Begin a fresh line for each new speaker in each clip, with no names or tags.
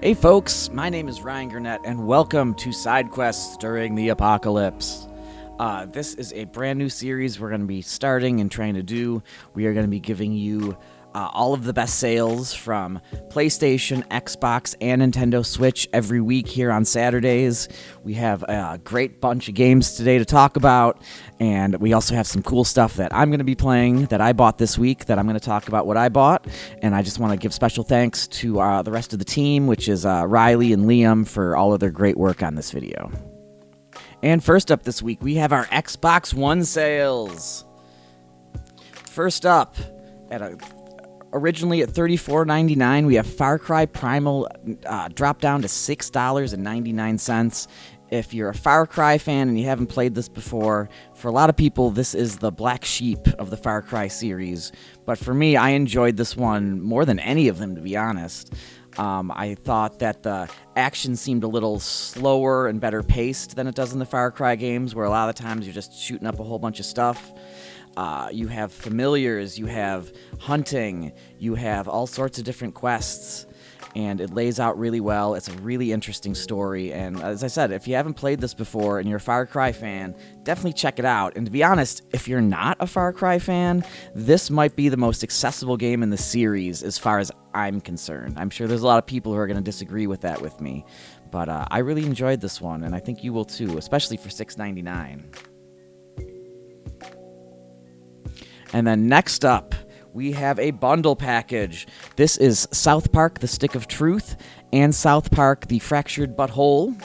Hey folks, my name is Ryan Gurnett, and welcome to Side Quests During the Apocalypse. This is a brand new series we're going to be starting and trying to do. We are going to be giving you all of the best sales from PlayStation, Xbox, and Nintendo Switch every week here on Saturdays. We have a great bunch of games today to talk about, and we also have some cool stuff that I'm going to be playing that I bought this week that I'm going to talk about what I bought. And I just want to give special thanks to the rest of the team, which is Riley and Liam, for all of their great work on this video. And first up this week, we have our Xbox One sales. First up, originally at $34.99, we have Far Cry Primal dropped down to $6.99. If you're a Far Cry fan and you haven't played this before, for a lot of people, this is the black sheep of the Far Cry series. But for me, I enjoyed this one more than any of them, to be honest. I thought that the action seemed a little slower and better paced than it does in the Far Cry games, where a lot of the times you're just shooting up a whole bunch of stuff. You have familiars, you have hunting, you have all sorts of different quests, and it lays out really well. It's a really interesting story, and as I said, if you haven't played this before and you're a Far Cry fan, definitely check it out. And to be honest, if you're not a Far Cry fan, this might be the most accessible game in the series as far as I'm concerned. I'm sure there's a lot of people who are going to disagree with that with me, but I really enjoyed this one, and I think you will too, especially for $6.99. And then next up, we have a bundle package. This is South Park: The Stick of Truth and South Park: The Fractured Butthole.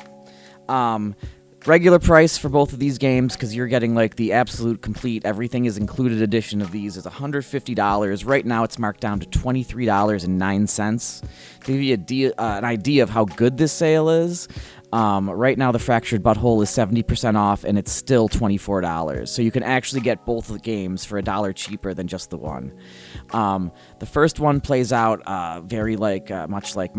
Regular price for both of these games, because you're getting like the absolute complete, everything is included edition of these, is $150. Right now it's marked down to $23.09. To give you an idea of how good this sale is, right now the Fractured Butthole is 70% off, and it's still $24. So you can actually get both of the games for $1 cheaper than just the one. The first one plays out very much like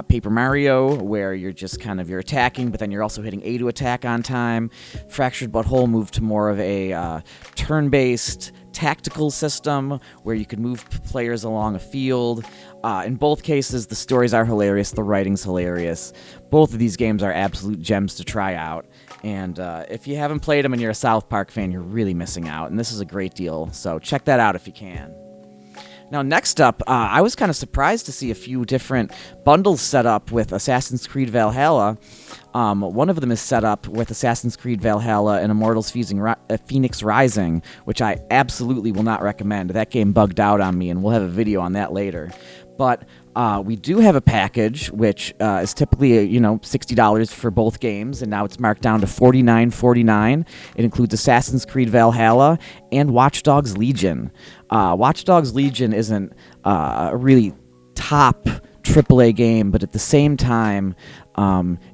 Paper Mario, where you're just you're attacking, but then you're also hitting A to attack on time. Fractured Butthole moved to more of a turn-based tactical system where you could move players along a field. In both cases, the stories are hilarious, the writing's hilarious. Both of these games are absolute gems to try out, and if you haven't played them and you're a South Park fan, you're really missing out, and this is a great deal, so check that out if you can. Now, next up, I was kind of surprised to see a few different bundles set up with Assassin's Creed Valhalla. One of them is set up with Assassin's Creed Valhalla and Immortals Phoenix Rising, which I absolutely will not recommend. That game bugged out on me, and we'll have a video on that later. But we do have a package, which is typically $60 for both games, and now it's marked down to $49.49. It includes Assassin's Creed Valhalla and Watch Dogs Legion. Watch Dogs Legion isn't a really top AAA game, but at the same time,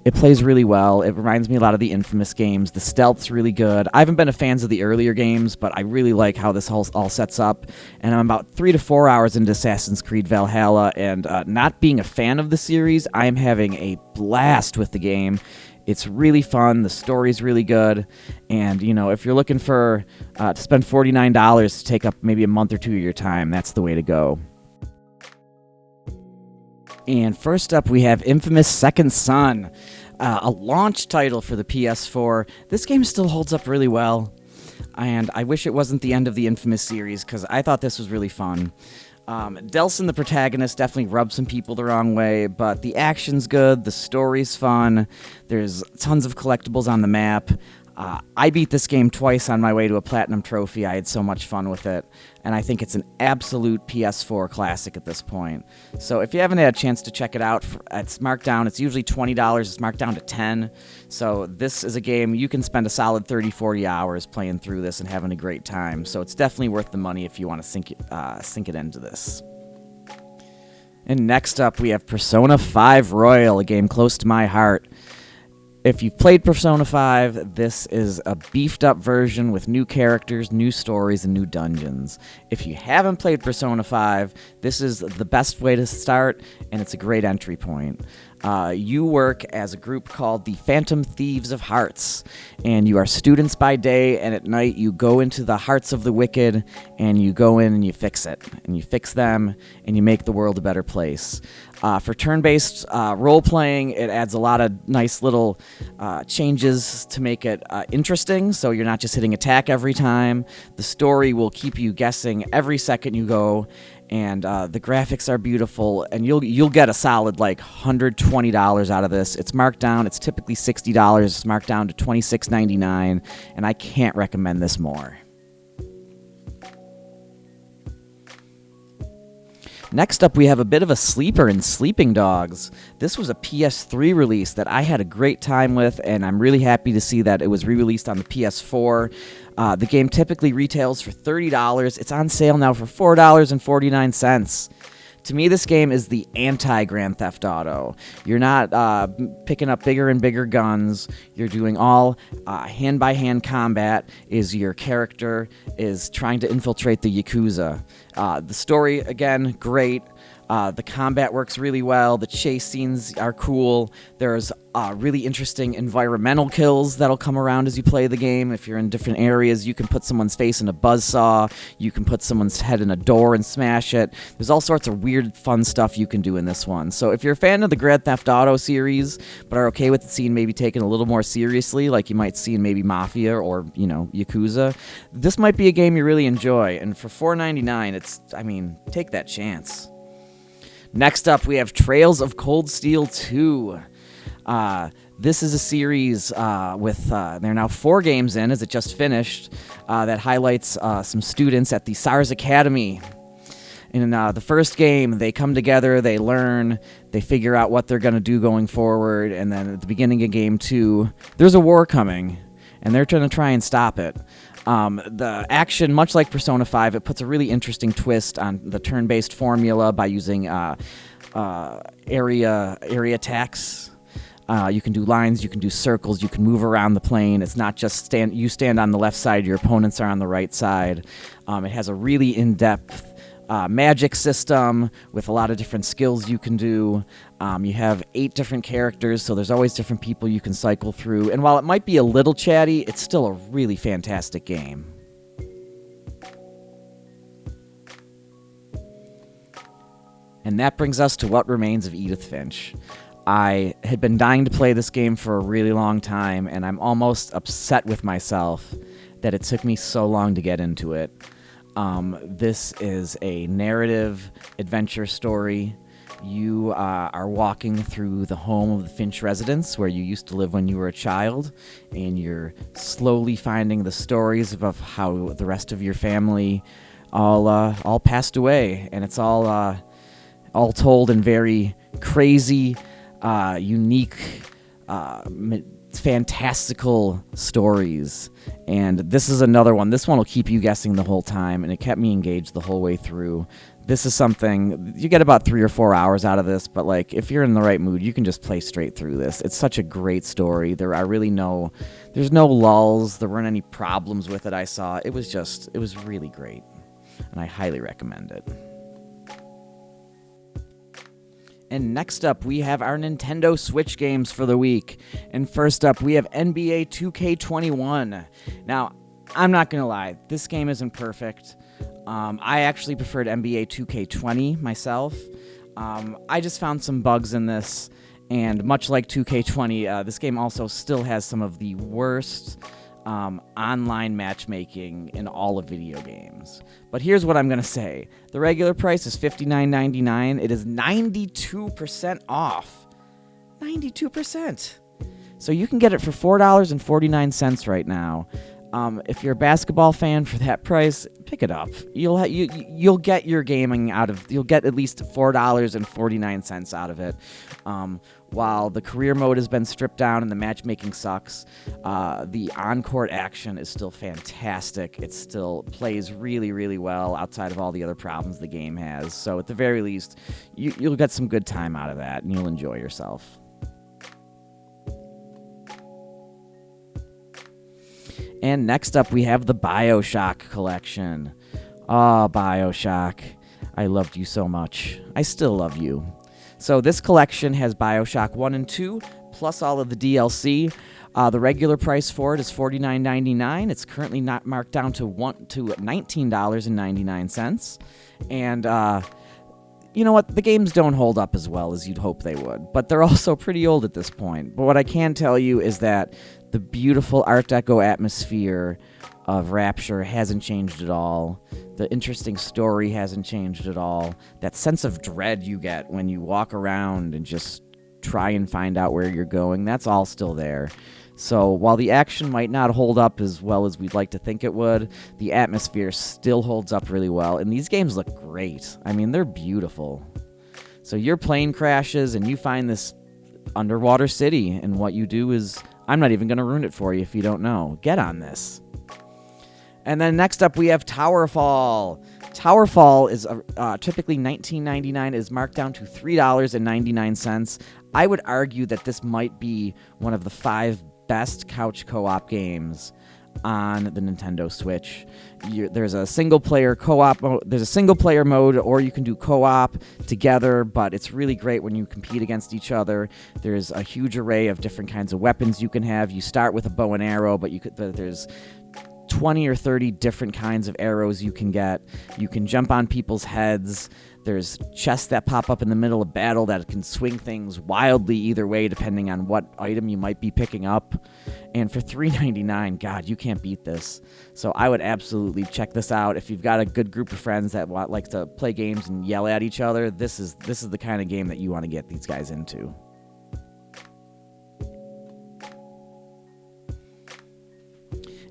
it plays really well. It reminds me a lot of the Infamous games. The stealth's really good. I haven't been a fan of the earlier games, but I really like how this all sets up. And I'm about 3 to 4 hours into Assassin's Creed Valhalla, and not being a fan of the series, I am having a blast with the game. It's really fun. The story's really good. And, if you're looking for to spend $49 to take up maybe a month or two of your time, that's the way to go. And first up, we have Infamous Second Son, a launch title for the PS4. This game still holds up really well, and I wish it wasn't the end of the Infamous series, because I thought this was really fun. Delsin, the protagonist, definitely rubs some people the wrong way, but the action's good, the story's fun, there's tons of collectibles on the map. I beat this game twice on my way to a Platinum Trophy. I had so much fun with it, and I think it's an absolute PS4 classic at this point. So if you haven't had a chance to check it out, it's marked down. It's usually $20. It's marked down to $10. So this is a game you can spend a solid 30, 40 hours playing through this and having a great time. So it's definitely worth the money if you want to sink it into this. And next up, we have Persona 5 Royal, a game close to my heart. If you've played Persona 5, this is a beefed-up version with new characters, new stories, and new dungeons. If you haven't played Persona 5, this is the best way to start, and it's a great entry point. You work as a group called the Phantom Thieves of Hearts, and you are students by day, and at night you go into the hearts of the wicked, and you go in and you fix it, and you fix them, and you make the world a better place. For turn-based role-playing, it adds a lot of nice little changes to make it interesting, so you're not just hitting attack every time. The story will keep you guessing every second you go, and the graphics are beautiful, and you'll get a solid like $120 out of this. It's marked down. It's typically $60. It's marked down to $26.99, and I can't recommend this more. Next up, we have a bit of a sleeper in Sleeping Dogs. This was a PS3 release that I had a great time with, and I'm really happy to see that it was re-released on the PS4. The game typically retails for $30. It's on sale now for $4.49. To me, this game is the anti-Grand Theft Auto. You're not picking up bigger and bigger guns. You're doing all hand-by-hand combat. Your character is trying to infiltrate the Yakuza. The story, again, great. The combat works really well. The chase scenes are cool. There's really interesting environmental kills that'll come around as you play the game. If you're in different areas, you can put someone's face in a buzzsaw. You can put someone's head in a door and smash it. There's all sorts of weird, fun stuff you can do in this one. So if you're a fan of the Grand Theft Auto series, but are okay with the scene maybe taken a little more seriously, like you might see in maybe Mafia or, Yakuza, this might be a game you really enjoy. And for $4.99, take that chance. Next up, we have Trails of Cold Steel 2. This is a series with, there are now 4 games in, as it just finished, that highlights some students at the SARS Academy. In the first game, they come together, they learn, they figure out what they're going to do going forward, and then at the beginning of game 2, there's a war coming, and they're trying to try and stop it. The action, much like Persona 5, it puts a really interesting twist on the turn-based formula by using area attacks. You can do lines, you can do circles, you can move around the plane. It's not just you stand on the left side, your opponents are on the right side. It has a really in-depth magic system with a lot of different skills you can do. You have 8 different characters, so there's always different people you can cycle through. And while it might be a little chatty, it's still a really fantastic game. And that brings us to What Remains of Edith Finch. I had been dying to play this game for a really long time, and I'm almost upset with myself that it took me so long to get into it. This is a narrative adventure story. You are walking through the home of the Finch residence where you used to live when you were a child, and you're slowly finding the stories of how the rest of your family all passed away, and it's all told in very crazy, unique, fantastical stories. And this is another one. This one will keep you guessing the whole time, and it kept me engaged the whole way through. This is something, you get about 3 or 4 hours out of this, but if you're in the right mood, you can just play straight through this. It's such a great story. There's no lulls. There weren't any problems with it I saw. It was really great, and I highly recommend it. And next up, we have our Nintendo Switch games for the week. And first up, we have NBA 2K21. Now, I'm not going to lie, this game isn't perfect. I actually preferred NBA 2K20 myself. I just found some bugs in this, and much like 2K20, this game also still has some of the worst online matchmaking in all of video games. But here's what I'm going to say. The regular price is $59.99. It is 92% off. 92%. So you can get it for $4.49 right now. If you're a basketball fan, for that price, pick it up. You'll get your gaming you'll get at least $4.49 out of it. While the career mode has been stripped down and the matchmaking sucks, the on-court action is still fantastic. It still plays really, really well outside of all the other problems the game has. So at the very least, you'll get some good time out of that, and you'll enjoy yourself. And next up, we have the Bioshock Collection. Oh, Bioshock. I loved you so much. I still love you. So this collection has Bioshock 1 and 2, plus all of the DLC. The regular price for it is $49.99. It's currently not marked down to $19.99. And you know what? The games don't hold up as well as you'd hope they would, but they're also pretty old at this point. But what I can tell you is that the beautiful Art Deco atmosphere of Rapture hasn't changed at all. The interesting story hasn't changed at all. That sense of dread you get when you walk around and just try and find out where you're going, that's all still there. So while the action might not hold up as well as we'd like to think it would, the atmosphere still holds up really well, and these games look great. I mean, they're beautiful. So your plane crashes, and you find this underwater city, and what you do is, I'm not even going to ruin it for you if you don't know. Get on this. And then next up, we have Towerfall. Towerfall is typically $19.99, is marked down to $3.99. I would argue that this might be one of the 5 best couch co-op games on the Nintendo Switch. There's a single player co-op there's a single player mode, or you can do co-op together, but it's really great when you compete against each other. There's a huge array of different kinds of weapons you can have. You start with a bow and arrow, but there's 20 or 30 different kinds of arrows you can get. You can jump on people's heads. There's chests that pop up in the middle of battle that can swing things wildly either way depending on what item you might be picking up. And for $3.99, God, you can't beat this. So I would absolutely check this out. If you've got a good group of friends that like to play games and yell at each other, this is the kind of game that you want to get these guys into.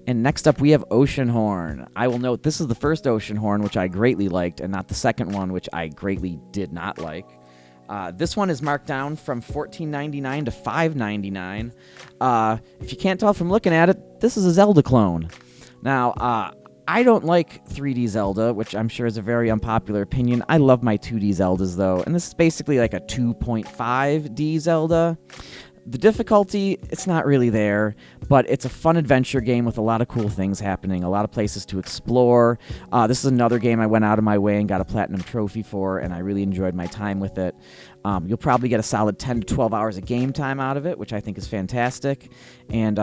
And next up, we have Oceanhorn. I will note this is the first Oceanhorn, which I greatly liked, and not the second one, which I greatly did not like. This one is marked down from $14.99 to $5.99. If you can't tell from looking at it, this is a Zelda clone. Now, I don't like 3D Zelda, which I'm sure is a very unpopular opinion. I love my 2D Zeldas, though, and this is basically like a 2.5D Zelda. The difficulty, it's not really there, but it's a fun adventure game with a lot of cool things happening, a lot of places to explore. This is another game I went out of my way and got a platinum trophy for, and I really enjoyed my time with it. You'll probably get a solid 10 to 12 hours of game time out of it, which I think is fantastic. And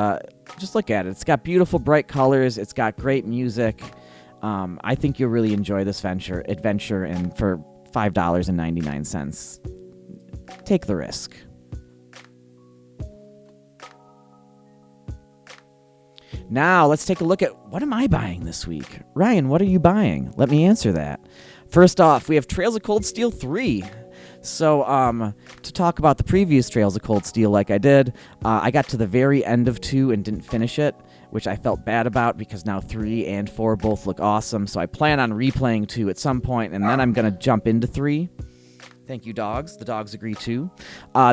just look at it. It's got beautiful, bright colors. It's got great music. I think you'll really enjoy this adventure, and for $5.99, take the risk. Now, let's take a look at what am I buying this week? Ryan, what are you buying? Let me answer that. First off, we have Trails of Cold Steel 3. So, to talk about the previous Trails of Cold Steel like I did, I got to the very end of 2 and didn't finish it, which I felt bad about because now 3 and 4 both look awesome. So I plan on replaying 2 at some point, and then I'm going to jump into 3. Thank you, dogs. The dogs agree, too.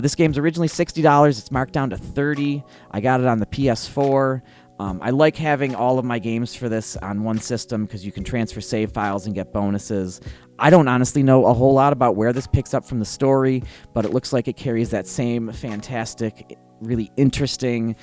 This game's originally $60. It's marked down to $30. I got it on the PS4. I like having all of my games for this on one system because you can transfer save files and get bonuses. I don't honestly know a whole lot about where this picks up from the story, but it looks like it carries that same fantastic, really interesting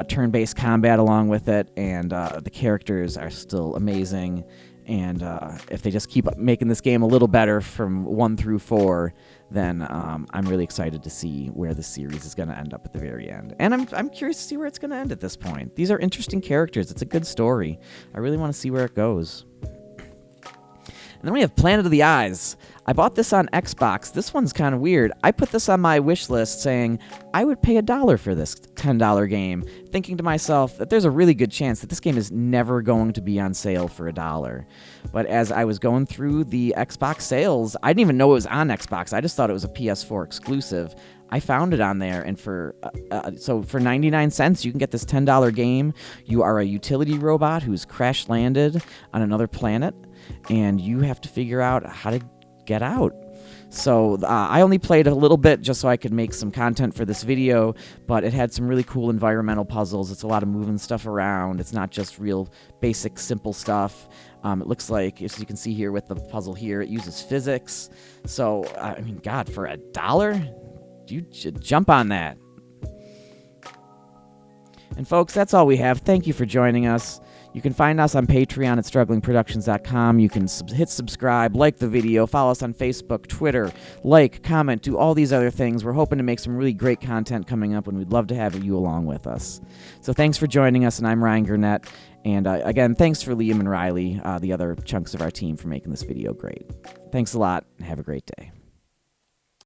turn-based combat along with it, and the characters are still amazing. And if they just keep making this game a little better from 1 through 4, then I'm really excited to see where this series is going to end up at the very end. And I'm curious to see where it's going to end at this point. These are interesting characters. It's a good story. I really want to see where it goes. And then we have Planet of the Eyes. I bought this on Xbox. This one's kind of weird. I put this on my wish list saying I would pay $1 for this $10 game, thinking to myself that there's a really good chance that this game is never going to be on sale for $1. But as I was going through the Xbox sales, I didn't even know it was on Xbox. I just thought it was a PS4 exclusive. I found it on there, and for 99 cents, you can get this $10 game. You are a utility robot who's crash landed on another planet, and you have to figure out how to get out. So I only played a little bit just so I could make some content for this video, but it had some really cool environmental puzzles. It's a lot of moving stuff around. It's not just real basic, simple stuff. It looks like, as you can see here with the puzzle here, it uses physics. So, I mean, God, for $1? You should jump on that. And folks, that's all we have. Thank you for joining us. You can find us on Patreon at strugglingproductions.com. You can hit subscribe, like the video, follow us on Facebook, Twitter, like, comment, do all these other things. We're hoping to make some really great content coming up, and we'd love to have you along with us. So thanks for joining us, and I'm Ryan Gurnett. And again, thanks for Liam and Riley, the other chunks of our team, for making this video great. Thanks a lot, and have a great day.